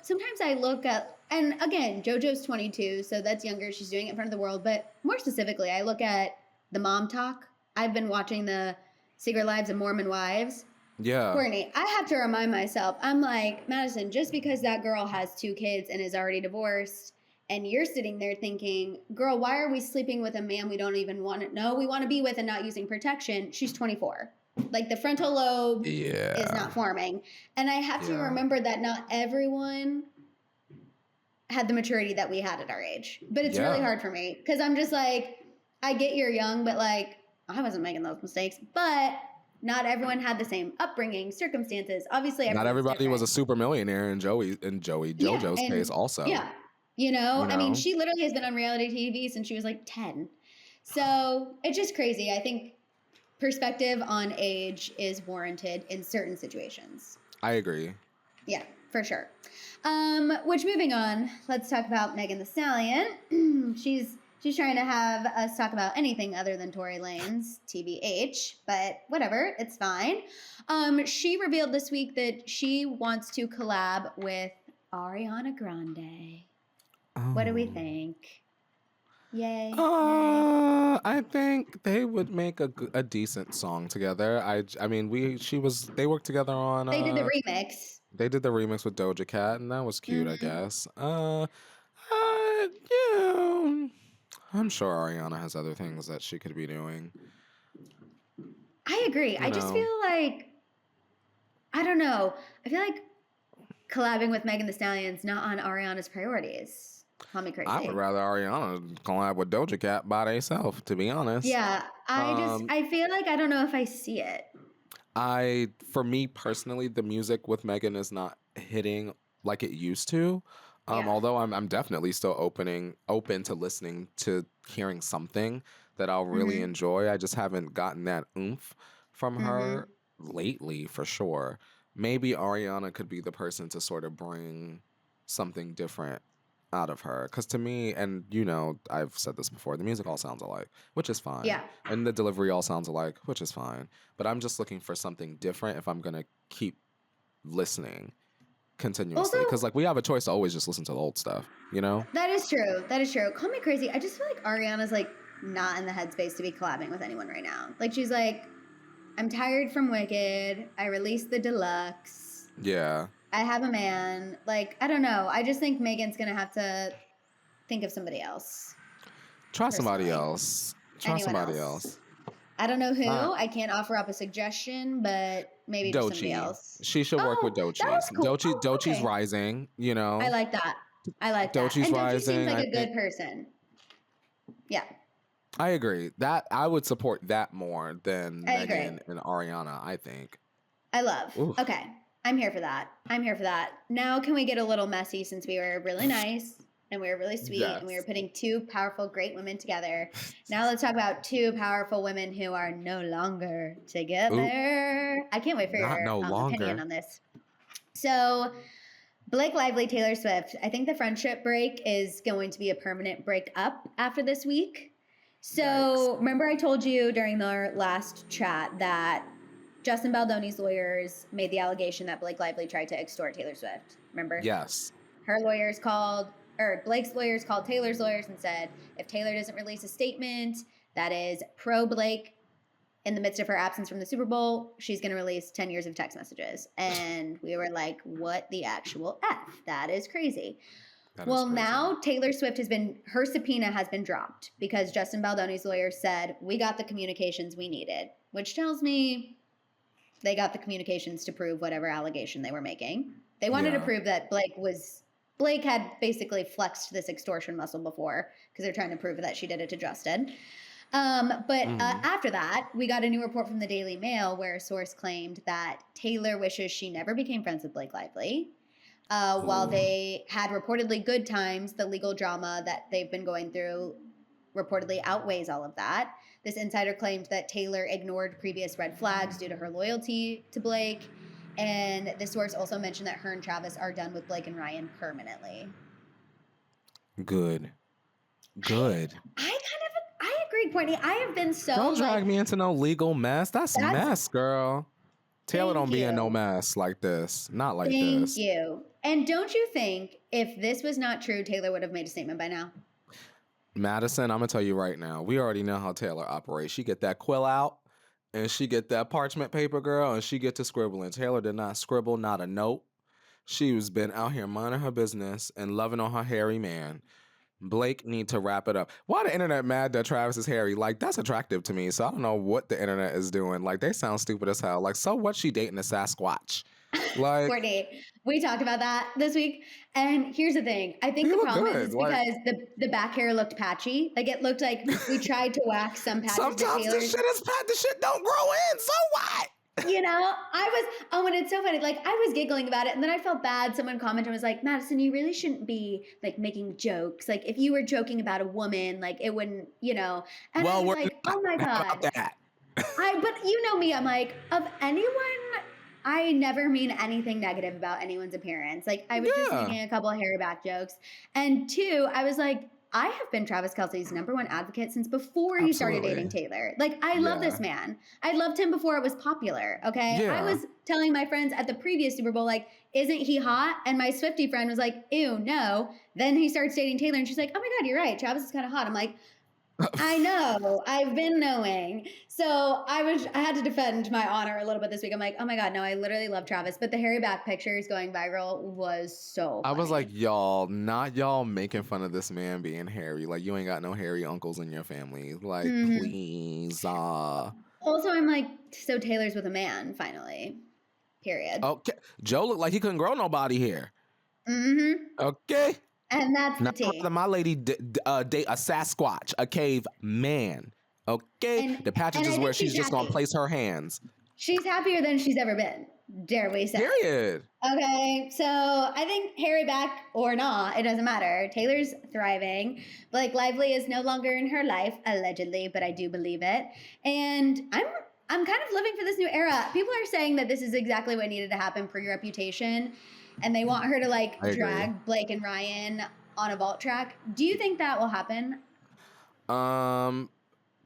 [SPEAKER 2] Sometimes I look at, and again, JoJo's 22, so that's younger. She's doing it in front of the world. But more specifically, I look at the mom talk. I've been watching the Secret Lives of Mormon Wives.
[SPEAKER 1] Yeah.
[SPEAKER 2] Courtney, I have to remind myself, I'm like, Maddison, just because that girl has 2 kids and is already divorced, and you're sitting there thinking, girl, why are we sleeping with a man we don't even want to know we want to be with and not using protection? She's 24. Like the frontal lobe is not forming. And I have to remember that not everyone had the maturity that we had at our age. But it's really hard for me because I'm just like, I get you're young, but like, I wasn't making those mistakes. But not everyone had the same upbringing, circumstances. Obviously,
[SPEAKER 1] not everybody was a super millionaire in JoJo's case also.
[SPEAKER 2] Yeah. You know, I mean, she literally has been on reality TV since she was like 10. So it's just crazy. I think perspective on age is warranted in certain situations.
[SPEAKER 1] I agree.
[SPEAKER 2] Yeah. for sure. Which, moving on, let's talk about Megan Thee Stallion. She's trying to have us talk about anything other than Tory Lanez, TBH, but whatever, it's fine. She revealed this week that she wants to collab with Ariana Grande. What do we think? Yay.
[SPEAKER 1] I think they would make a decent song together. I mean, they worked together on.
[SPEAKER 2] They did the remix.
[SPEAKER 1] They did the remix with Doja Cat, and that was cute, I guess. Yeah, I'm sure Ariana has other things that she could be doing.
[SPEAKER 2] I agree. I just feel like, I don't know. I feel like collabing with Megan Thee Stallion's not on Ariana's priorities. Call me crazy.
[SPEAKER 1] I would rather Ariana collab with Doja Cat by herself, to be honest.
[SPEAKER 2] Yeah, I feel like I don't know if I see it.
[SPEAKER 1] For me personally, the music with Megan is not hitting like it used to. Although I'm definitely still open to listening to hearing something that I'll really enjoy. I just haven't gotten that oomph from her lately, for sure. Maybe Ariana could be the person to sort of bring something different out of her, because to me, and I've said this before, the music all sounds alike, which is fine.
[SPEAKER 2] Yeah.
[SPEAKER 1] And the delivery all sounds alike, which is fine. But I'm just looking for something different if I'm gonna keep listening continuously, because we have a choice to always just listen to the old stuff.
[SPEAKER 2] That is true. Call me crazy. I just feel like Ariana's not in the headspace to be collabing with anyone right now. She's like, I'm tired from Wicked. I released the deluxe.
[SPEAKER 1] Yeah.
[SPEAKER 2] I have a man. I don't know. I just think Megan's going to have to think of somebody else.
[SPEAKER 1] Try somebody else. I don't know who.
[SPEAKER 2] I can't offer up a suggestion, but maybe just somebody else.
[SPEAKER 1] She should work with Doechii.
[SPEAKER 2] Cool.
[SPEAKER 1] Doechii's
[SPEAKER 2] okay.
[SPEAKER 1] rising,
[SPEAKER 2] I like that.
[SPEAKER 1] Doechii's
[SPEAKER 2] and
[SPEAKER 1] rising.
[SPEAKER 2] Doechii seems like a good person. Yeah.
[SPEAKER 1] I agree. That I would support that more than Megan and Ariana, I think.
[SPEAKER 2] I love. Oof. Okay. I'm here for that. Now can we get a little messy, since we were really nice and we were really sweet and we were putting two powerful, great women together. Now let's talk about two powerful women who are no longer together. Ooh. I can't wait for your opinion on this. So Blake Lively, Taylor Swift, I think the friendship break is going to be a permanent breakup after this week. So remember I told you during our last chat that Justin Baldoni's lawyers made the allegation that Blake Lively tried to extort Taylor Swift. Remember?
[SPEAKER 1] Yes.
[SPEAKER 2] Blake's lawyers called Taylor's lawyers and said, if Taylor doesn't release a statement that is pro-Blake in the midst of her absence from the Super Bowl, she's going to release 10 years of text messages. And we were like, what the actual F? That is crazy. Now Taylor Swift her subpoena has been dropped because Justin Baldoni's lawyers said, we got the communications we needed, which tells me they got the communications to prove whatever allegation they were making. They wanted to prove that Blake had basically flexed this extortion muscle before, because they're trying to prove that she did it to Justin. After that, we got a new report from the Daily Mail where a source claimed that Taylor wishes she never became friends with Blake Lively. While they had reportedly good times, the legal drama that they've been going through reportedly outweighs all of that. This insider claimed that Taylor ignored previous red flags due to her loyalty to Blake. And the source also mentioned that her and Travis are done with Blake and Ryan permanently.
[SPEAKER 1] Good.
[SPEAKER 2] I agree, Courtney. I have been so...
[SPEAKER 1] Don't drag me into no legal mess. That's mess, girl. Taylor don't be in no mess like this. Not like this.
[SPEAKER 2] Thank you. And don't you think if this was not true, Taylor would have made a statement by now?
[SPEAKER 1] Maddison, I'm going to tell you right now, we already know how Taylor operates. She get that quill out and she get that parchment paper, girl, and she get to scribbling. Taylor did not scribble, not a note. She was been out here minding her business and loving on her hairy man. Blake need to wrap it up. Why the internet mad that Travis is hairy? That's attractive to me. So I don't know what the internet is doing. They sound stupid as hell. So what, she dating a Sasquatch?
[SPEAKER 2] Courtney, we talked about that this week. And here's the thing. I think the problem is because the back hair looked patchy. It looked like we tried to wax some patches.
[SPEAKER 1] Sometimes the shit is pat. The shit don't grow in. So what?
[SPEAKER 2] And it's so funny. I was giggling about it, and then I felt bad. Someone commented and was like, Maddison, you really shouldn't be making jokes. If you were joking about a woman, it wouldn't, And I was like, oh my God.
[SPEAKER 1] That.
[SPEAKER 2] But you know me, I'm like, of anyone I never mean anything negative about anyone's appearance. Like, I was just making a couple of hairy back jokes. And two, I was like, I have been Travis Kelce's #1 advocate since before he started dating Taylor. Like, I love this man. I loved him before it was popular, okay?
[SPEAKER 1] Yeah.
[SPEAKER 2] I was telling my friends at the previous Super Bowl, like, isn't he hot? And my Swiftie friend was like, ew, no. Then he starts dating Taylor, and she's like, oh my God, you're right. Travis is kind of hot. I'm like, I know. I've been knowing. So I had to defend my honor a little bit this week. I'm like, oh my God, no, I literally love Travis. But the hairy back pictures going viral was so funny.
[SPEAKER 1] I was like, y'all, not y'all making fun of this man being hairy. Like, you ain't got no hairy uncles in your family. Like, please.
[SPEAKER 2] Also, I'm like, so Taylor's with a man, finally. Period.
[SPEAKER 1] Okay. Joe looked like he couldn't grow nobody hair. Okay.
[SPEAKER 2] And that's
[SPEAKER 1] Not
[SPEAKER 2] the tea.
[SPEAKER 1] my lady date a Sasquatch, a cave man. Okay. The patches is where she's just going to place her hands.
[SPEAKER 2] She's happier than she's ever been, dare we say.
[SPEAKER 1] Period.
[SPEAKER 2] Okay, so I think hairy back or not, it doesn't matter. Taylor's thriving. Blake Lively is no longer in her life, allegedly, but I do believe it. And I'm kind of living for this new era. People are saying that this is exactly what needed to happen for your reputation, and they want her to like drag Blake and Ryan on a vault track. Do you think that will happen?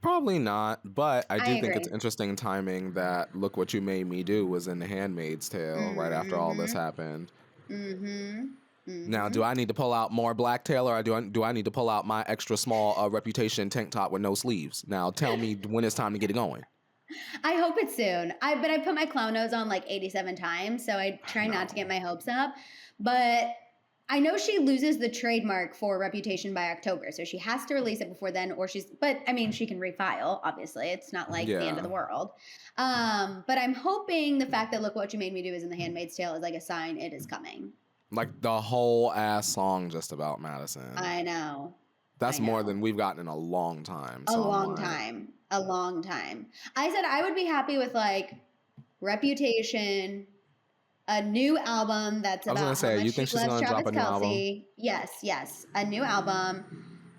[SPEAKER 1] Probably not, but I do think it's interesting timing that Look What You Made Me Do was in The Handmaid's Tale right after all this happened. Now, do I need to pull out more Black Taylor, or do I need to pull out my extra small Reputation tank top with no sleeves? Now, tell me when it's time to get it going.
[SPEAKER 2] I hope it's soon. But I put my clown nose on like 87 times, so I try not to get my hopes up. But I know she loses the trademark for Reputation by October, so she has to release it before then, but I mean, she can refile, obviously. It's not like the end of the world. But I'm hoping the fact that Look What You Made Me Do is in The Handmaid's Tale is like a sign it is coming. Like the whole ass song just about Maddison. I know. That's more than we've gotten in a long time. So a long time. I said I would be happy with like Reputation, a new album that's about how much she loves Travis Kelce. Yes, a new album.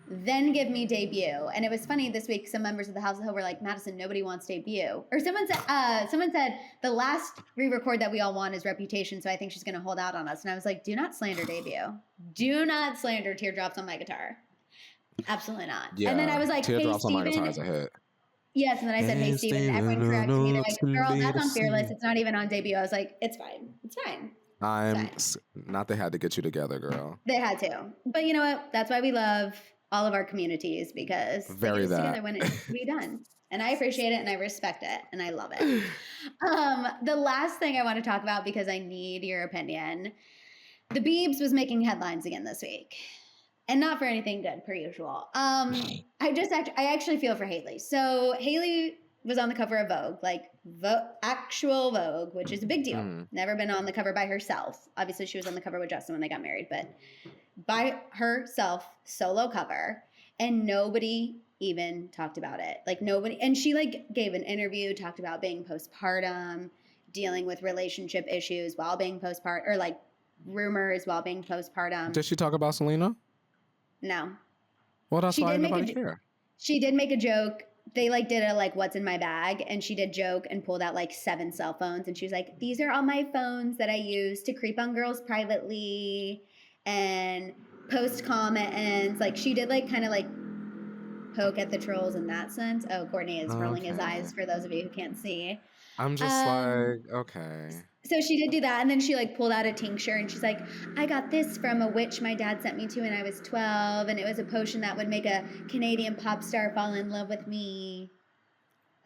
[SPEAKER 2] Then give me Debut. And it was funny this week. Some members of the House of Hill were like, Maddison, nobody wants Debut. Or someone said the last re-record that we all want is Reputation. So I think she's going to hold out on us. And I was like, do not slander Debut. Do not slander Teardrops on My Guitar. Absolutely not. Yeah, and then I was like, Teardrops on My Guitar is a hit. Yes, and then I said, hey, Steven, everyone corrected me. They're like, girl, that's on Fearless. It's not even on Debut. I was like, it's fine. Not they had to get you together, girl. They had to. But you know what? That's why we love all of our communities, because they get us together when it needs to be done. And I appreciate it, and I respect it, and I love it. The last thing I want to talk about, because I need your opinion, the Biebs was making headlines again this week. And not for anything good, per usual. I actually feel for Hailey. So Hailey was on the cover of Vogue, like actual Vogue, which is a big deal. Never been on the cover by herself. Obviously, she was on the cover with Justin when they got married, but by herself, solo cover, and nobody even talked about it. Like nobody, and she like gave an interview, talked about being postpartum, dealing with relationship issues while being postpartum, or like rumors while being postpartum.
[SPEAKER 1] Did she talk about Selena?
[SPEAKER 2] No.
[SPEAKER 1] Well, that's why nobody care.
[SPEAKER 2] She did make a joke. They like did a like what's in my bag, and she did joke and pulled out like 7 cell phones, and she was like, these are all my phones that I use to creep on girls privately and post comments. Like she did like kind of like poke at the trolls in that sense. Oh, Courtney is rolling his eyes for those of you who can't see.
[SPEAKER 1] I'm just like, okay.
[SPEAKER 2] So she did do that, and then she like pulled out a tincture, and she's like, I got this from a witch my dad sent me to when I was 12, and it was a potion that would make a Canadian pop star fall in love with me.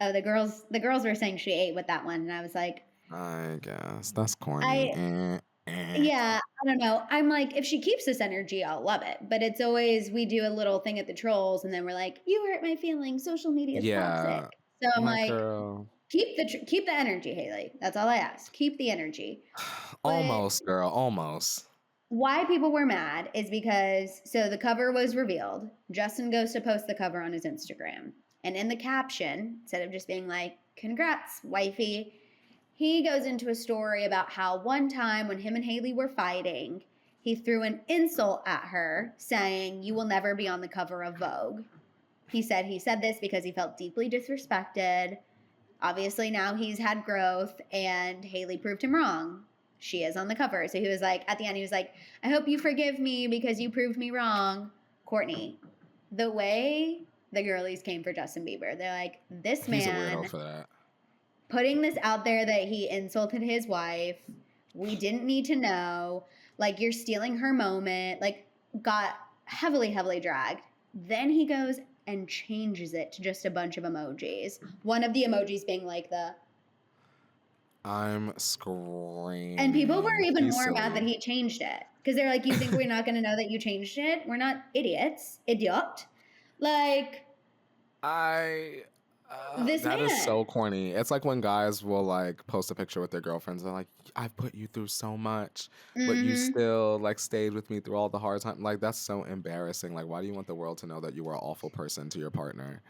[SPEAKER 2] Oh, the girls were saying she ate with that one, and I was like, I guess that's corny. Yeah, I don't know. I'm like, if she keeps this energy, I'll love it. But it's always, we do a little thing at the trolls, and then we're like, you hurt my feelings. Social media is toxic. So I'm like, girl. Keep the energy, Hailey. That's all I ask. Keep the energy.
[SPEAKER 1] Almost, girl. Almost.
[SPEAKER 2] Why people were mad is because, so the cover was revealed. Justin goes to post the cover on his Instagram. And in the caption, instead of just being like, congrats, wifey, he goes into a story about how one time when him and Hailey were fighting, he threw an insult at her saying, you will never be on the cover of Vogue. He said this because he felt deeply disrespected. Obviously now he's had growth and Hailey proved him wrong. She is on the cover. So he was like, at the end, he was like, I hope you forgive me because you proved me wrong. Courtney, the way the girlies came for Justin Bieber, they're like, this
[SPEAKER 1] He's a
[SPEAKER 2] man
[SPEAKER 1] weirdo for that.
[SPEAKER 2] putting this out there that he insulted his wife. We didn't need to know. Like, you're stealing her moment. Like, got heavily, heavily dragged. Then he goes and changes it to just a bunch of emojis. One of the emojis being like the...
[SPEAKER 1] I'm screaming.
[SPEAKER 2] And people were even
[SPEAKER 1] He's
[SPEAKER 2] more
[SPEAKER 1] silly.
[SPEAKER 2] mad that he changed it. Because they're like, you think we're not going to know that you changed it? We're not idiots. Idiot. Like... This
[SPEAKER 1] that
[SPEAKER 2] man.
[SPEAKER 1] is so corny. It's like when guys will like post a picture with their girlfriends. They're like, "I've put you through so much, but you still like stayed with me through all the hard times." Like that's so embarrassing. Like, why do you want the world to know that you were an awful person to your partner?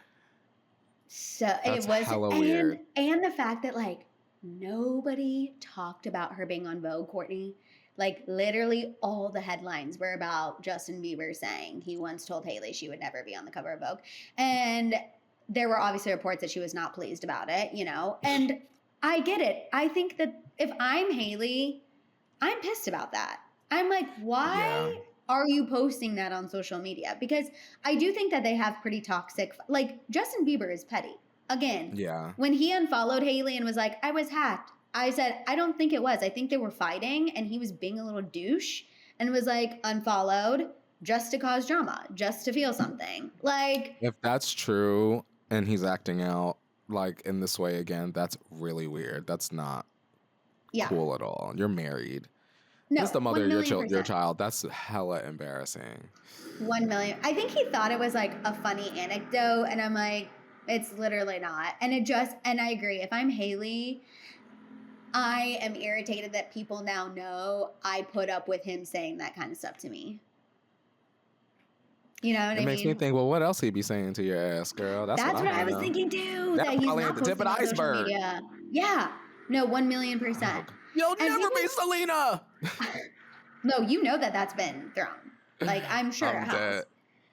[SPEAKER 2] So
[SPEAKER 1] That's
[SPEAKER 2] it was
[SPEAKER 1] hella weird.
[SPEAKER 2] And the fact that like nobody talked about her being on Vogue, Courtney. Like literally all the headlines were about Justin Bieber saying he once told Hailey she would never be on the cover of Vogue. And there were obviously reports that she was not pleased about it, you know? And I get it. I think that if I'm Hailey, I'm pissed about that. I'm like, why are you posting that on social media? Because I do think that they have pretty toxic, like Justin Bieber is petty. Again, when he unfollowed Hailey and was like, I was hacked, I said, I don't think it was. I think they were fighting and he was being a little douche and was like unfollowed just to cause drama, just to feel something. Like,
[SPEAKER 1] if that's true and he's acting out like in this way again, that's really weird. That's not cool at all. You're married.
[SPEAKER 2] No,
[SPEAKER 1] this is the mother of your child. That's hella embarrassing.
[SPEAKER 2] 1 million. I think he thought it was like a funny anecdote, and I'm like, it's literally not. And I agree. If I'm Hailey, I am irritated that people now know I put up with him saying that kind of stuff to me. You know what I mean?
[SPEAKER 1] It makes me think, well, what else he'd be saying to your ass, girl? That's what
[SPEAKER 2] I was thinking too.
[SPEAKER 1] That
[SPEAKER 2] he's
[SPEAKER 1] probably
[SPEAKER 2] not
[SPEAKER 1] at the tip of the
[SPEAKER 2] posting on social
[SPEAKER 1] iceberg.
[SPEAKER 2] media. Yeah. No, 1,000,000%.
[SPEAKER 1] You'll never be Selena.
[SPEAKER 2] No, you know that's been thrown. Like, I'm sure it has.
[SPEAKER 1] Dead.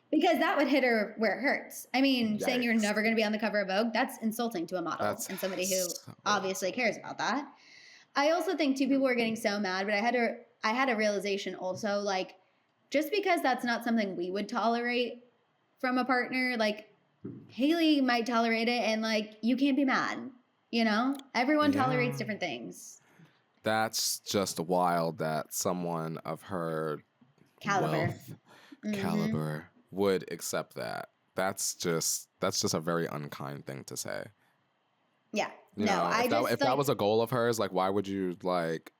[SPEAKER 2] Because that would hit her where it hurts. I mean, saying you're never going to be on the cover of Vogue, that's insulting to a model and somebody who obviously cares about that. I also think two people were getting so mad, but I had a realization also, like, just because that's not something we would tolerate from a partner, like, Hailey might tolerate it, and, like, you can't be mad, you know? Everyone tolerates different things.
[SPEAKER 1] That's just wild that someone of her
[SPEAKER 2] caliber
[SPEAKER 1] would accept that. That's just a very unkind thing to say.
[SPEAKER 2] Yeah.
[SPEAKER 1] If that was a goal of hers, like, why would you, like,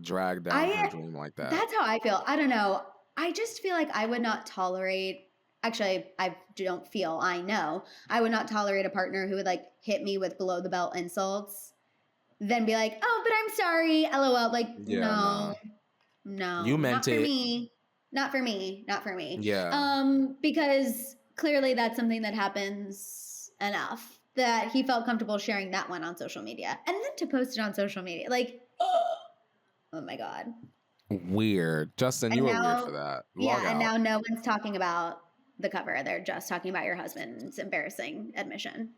[SPEAKER 1] drag down her dream like that?
[SPEAKER 2] That's how I feel. I don't know. I just feel like I would not tolerate, actually, I know, I would not tolerate a partner who would, like, hit me with below the belt insults, then be like, oh, but I'm sorry, LOL. Like, no.
[SPEAKER 1] You meant it.
[SPEAKER 2] Not for me.
[SPEAKER 1] Yeah.
[SPEAKER 2] Because clearly that's something that happens enough that he felt comfortable sharing that one on social media. And then to post it on social media, like, oh my God.
[SPEAKER 1] Weird. Justin, you were weird for that.
[SPEAKER 2] And now no one's talking about the cover. They're just talking about your husband's embarrassing admission.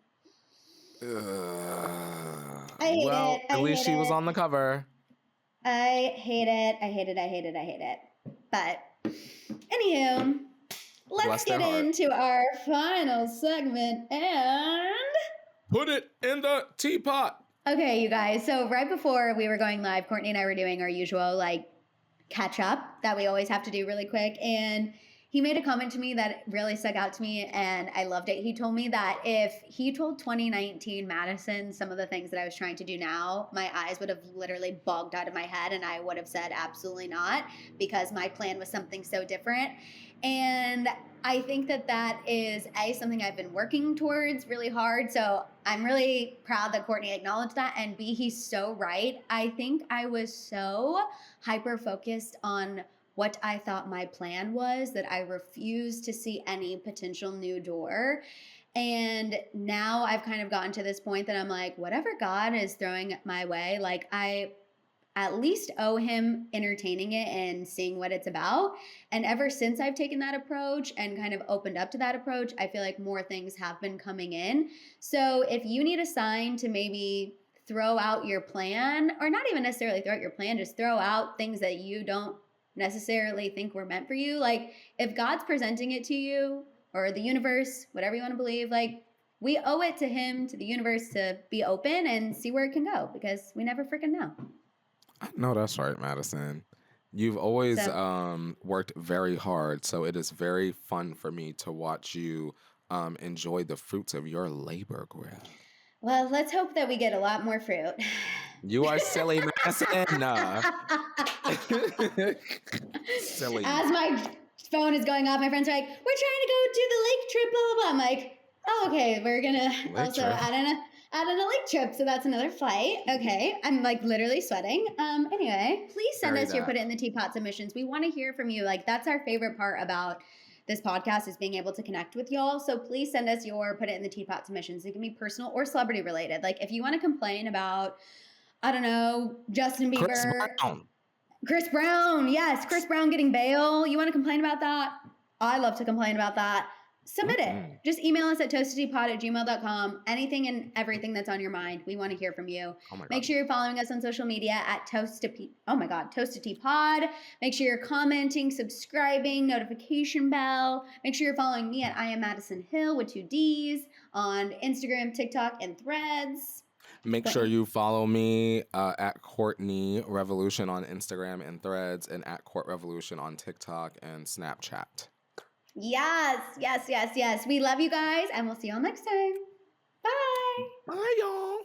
[SPEAKER 2] I hate it.
[SPEAKER 1] At least she was on the cover.
[SPEAKER 2] I hate it. But anywho, let's get into our final segment and
[SPEAKER 1] put it in the teapot.
[SPEAKER 2] Okay, you guys. So right before we were going live, Courtney and I were doing our usual like catch up that we always have to do really quick, and he made a comment to me that really stuck out to me, and I loved it. He told me that if he told 2019 Maddison some of the things that I was trying to do now, my eyes would have literally bogged out of my head, and I would have said absolutely not, because my plan was something so different. And I think that is something I've been working towards really hard. So I'm really proud that Courtney acknowledged that, and B, he's so right. I think I was so hyper focused on what I thought my plan was that I refused to see any potential new door. And now I've kind of gotten to this point that I'm like, whatever God is throwing my way, like I at least owe him entertaining it and seeing what it's about. And ever since I've taken that approach and kind of opened up to that approach, I feel like more things have been coming in. So if you need a sign to maybe throw out your plan, or not even necessarily throw out your plan, just throw out things that you don't necessarily think were meant for you. Like if God's presenting it to you, or the universe, whatever you want to believe, like we owe it to him, to the universe, to be open and see where it can go, because we never freaking know.
[SPEAKER 1] No, that's right, Maddison. You've always worked very hard, so it is very fun for me to watch you enjoy the fruits of your labor, girl.
[SPEAKER 2] Well, let's hope that we get a lot more fruit.
[SPEAKER 1] You are silly, Maddison. Silly.
[SPEAKER 2] As my phone is going off, my friends are like, we're trying to go to the lake trip, blah, blah, blah. I'm like, oh, okay, we're going to also add in a lake trip, so that's another flight. Okay, I'm like literally sweating. Anyway, please send us your Put It in the Teapot submissions. We want to hear from you. Like that's our favorite part about this podcast, is being able to connect with y'all. So please send us your Put It in the Teapot submissions. It can be personal or celebrity related. Like if you want to complain about, I don't know, Justin Bieber. Chris Brown. Yes, Chris Brown getting bail. You want to complain about that? I love to complain about that. Submit it. Just email us at toastedteapot@gmail.com. Anything and everything that's on your mind. We want to hear from you. Make sure you're following us on social media at Toasted Teapot. Make sure you're commenting, subscribing, notification bell. Make sure you're following me at I am Maddison Hill with 2 D's on Instagram, TikTok, and Threads.
[SPEAKER 1] Make sure you follow me at Courtney Revolution on Instagram and Threads, and at Court Revolution on TikTok and Snapchat.
[SPEAKER 2] Yes. We love you guys, and we'll see y'all next time. Bye.
[SPEAKER 1] Bye, y'all.